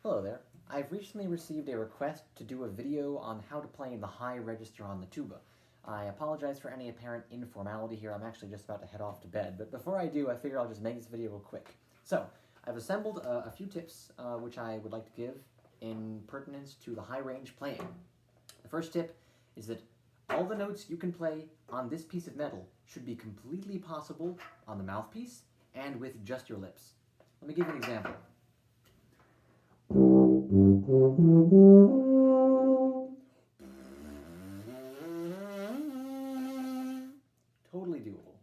Hello there. I've recently received a request to do a video on how to play the high register on the tuba. I apologize for any apparent informality here. I'm actually just about to head off to bed, but before I do, I figure I'll just make this video real quick. So, I've assembled a few tips which I would like to give in pertinence to the high range playing. The first tip is that all the notes you can play on this piece of metal should be completely possible on the mouthpiece and with just your lips. Let me give you an example. Totally doable.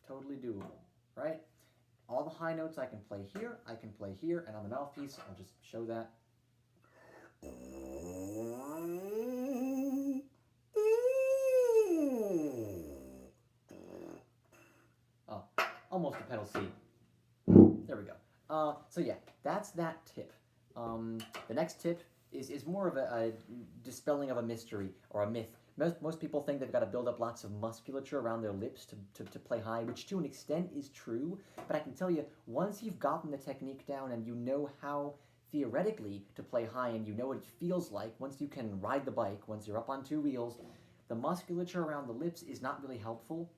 Totally doable, right? All the high notes I can play here, and on the mouthpiece, I'll just show that. Oh, almost a pedal C. There we go. So yeah, that's that tip. The next tip is more of a dispelling of a mystery or a myth. Most people think they've got to build up lots of musculature around their lips to play high, which to an extent is true, but I can tell you, once you've gotten the technique down and you know how theoretically to play high and you know what it feels like, once you can ride the bike, once you're up on two wheels, the musculature around the lips is not really helpful.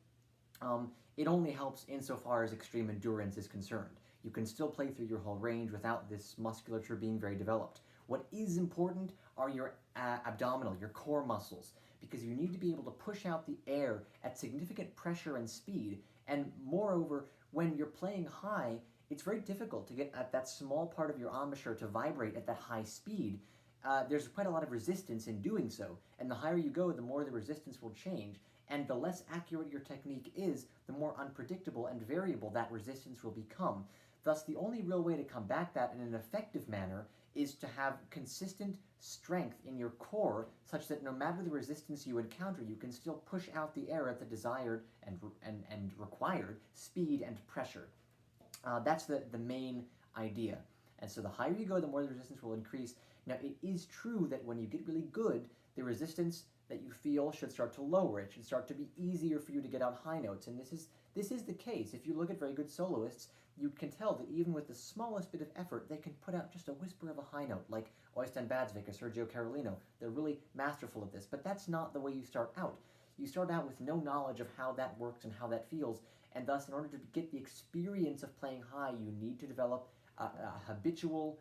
It only helps insofar as extreme endurance is concerned. You can still play through your whole range without this musculature being very developed. What is important are your abdominal, your core muscles, because you need to be able to push out the air at significant pressure and speed. And moreover, when you're playing high, it's very difficult to get at that small part of your embouchure to vibrate at that high speed. There's quite a lot of resistance in doing so, and the higher you go, the more the resistance will change, and the less accurate your technique is, the more unpredictable and variable that resistance will become. Thus, the only real way to combat that in an effective manner is to have consistent strength in your core, such that no matter the resistance you encounter, you can still push out the air at the desired and required speed and pressure. That's the main idea. And so the higher you go, the more the resistance will increase. Now, it is true that when you get really good, the resistance that you feel should start to lower. It should start to be easier for you to get out high notes. And this is the case. If you look at very good soloists, you can tell that even with the smallest bit of effort, they can put out just a whisper of a high note, like Øystein Badsvik or Sergio Carolino. They're really masterful at this, but that's not the way you start out. You start out with no knowledge of how that works and how that feels, and thus, in order to get the experience of playing high, you need to develop a habitual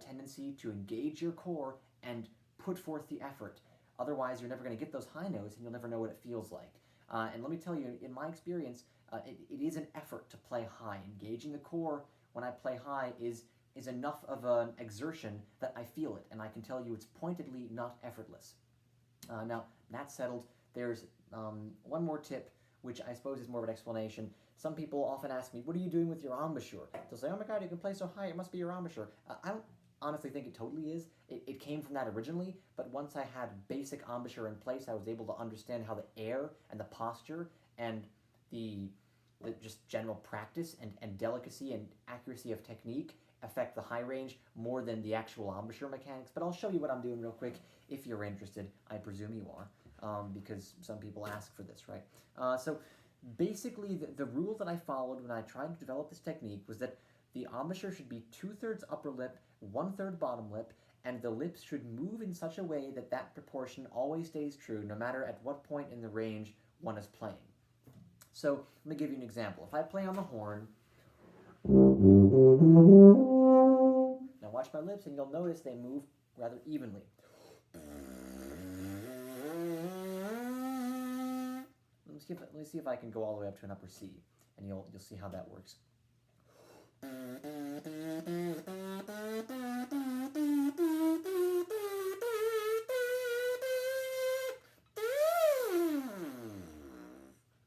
tendency to engage your core and put forth the effort. Otherwise, you're never going to get those high notes, and you'll never know what it feels like. And let me tell you, in my experience, it is an effort to play high. Engaging the core when I play high is enough of an exertion that I feel it, and I can tell you it's pointedly not effortless. Now, that's settled. There's one more tip, which I suppose is more of an explanation. Some people often ask me, what are you doing with your embouchure? They'll say, oh my god, you can play so high, it must be your embouchure. I don't honestly think it totally is. It came from that originally, but once I had basic embouchure in place, I was able to understand how the air and the posture and the just general practice and delicacy and accuracy of technique affect the high range more than the actual embouchure mechanics. But I'll show you what I'm doing real quick if you're interested. I presume you are, because some people ask for this, right? So basically, the rule that I followed when I tried to develop this technique was that the embouchure should be 2/3 upper lip, 1/3 bottom lip, and the lips should move in such a way that that proportion always stays true, no matter at what point in the range one is playing. So let me give you an example. If I play on the horn, now watch my lips and you'll notice they move rather evenly. Let me see if I can go all the way up to an upper C, and you'll see how that works.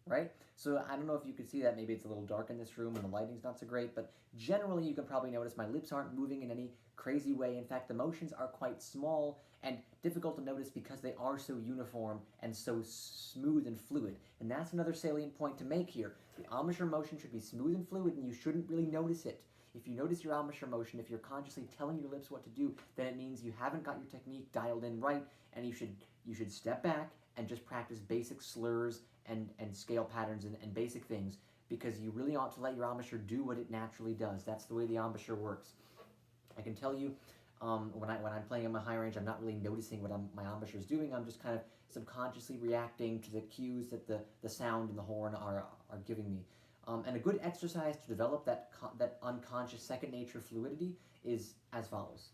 Right? So I don't know if you can see that. Maybe it's a little dark in this room and the lighting's not so great, but generally you can probably notice my lips aren't moving in any crazy way. In fact, the motions are quite small and difficult to notice because they are so uniform and so smooth and fluid. And that's another salient point to make here. The embouchure motion should be smooth and fluid, and you shouldn't really notice it. If you notice your embouchure motion, if you're consciously telling your lips what to do, then it means you haven't got your technique dialed in right, and you should step back and just practice basic slurs and scale patterns and basic things, because you really ought to let your embouchure do what it naturally does. That's the way the embouchure works. I can tell you, when I'm playing in my high range, I'm not really noticing what my embouchure is doing. I'm just kind of subconsciously reacting to the cues that the sound and the horn are giving me. And a good exercise to develop that unconscious second nature fluidity is as follows.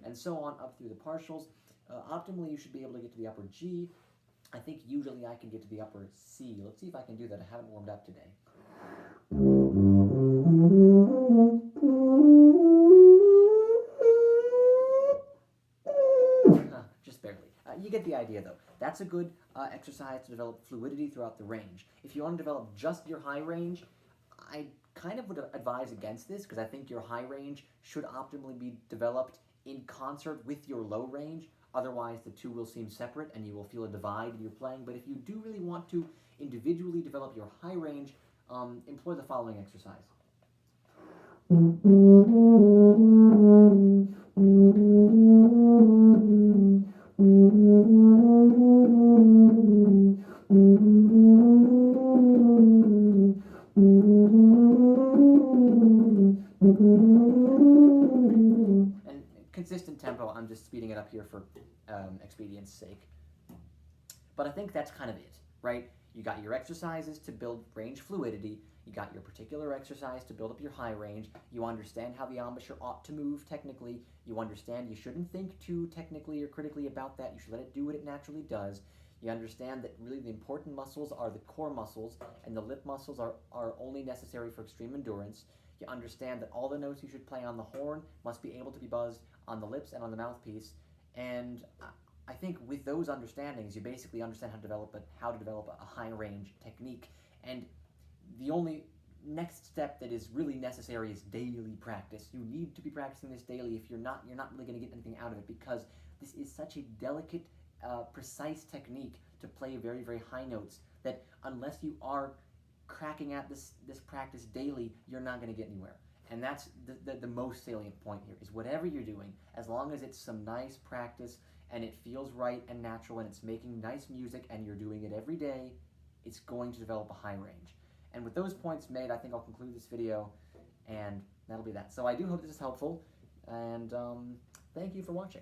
And so on up through the partials. Optimally, you should be able to get to the upper G. I think usually I can get to the upper C. Let's see if I can do that. I haven't warmed up today. Just barely. You get the idea, though. That's a good exercise to develop fluidity throughout the range. If you want to develop just your high range, I kind of would advise against this, because I think your high range should optimally be developed in concert with your low range. Otherwise, the two will seem separate and you will feel a divide in your playing. But if you do really want to individually develop your high range, employ the following exercise. And consistent tempo, I'm just speeding it up here for expedience sake. But I think that's kind of it, right? You got your exercises to build range fluidity. You got your particular exercise to build up your high range. You understand how the embouchure ought to move technically. You understand you shouldn't think too technically or critically about that. You should let it do what it naturally does. You understand that really the important muscles are the core muscles, and the lip muscles are only necessary for extreme endurance. You understand that all the notes you should play on the horn must be able to be buzzed on the lips and on the mouthpiece. And I think with those understandings, you basically understand how to develop a high range technique. And the only next step that is really necessary is daily practice. You need to be practicing this daily. If you're not really going to get anything out of it, because this is such a delicate, precise technique to play very, very high notes that unless you are cracking at this practice daily, you're not going to get anywhere. And that's the most salient point here, is whatever you're doing, as long as it's some nice practice and it feels right and natural and it's making nice music and you're doing it every day, it's going to develop a high range. And with those points made, I think I'll conclude this video, and that'll be that. So I do hope this is helpful, and thank you for watching.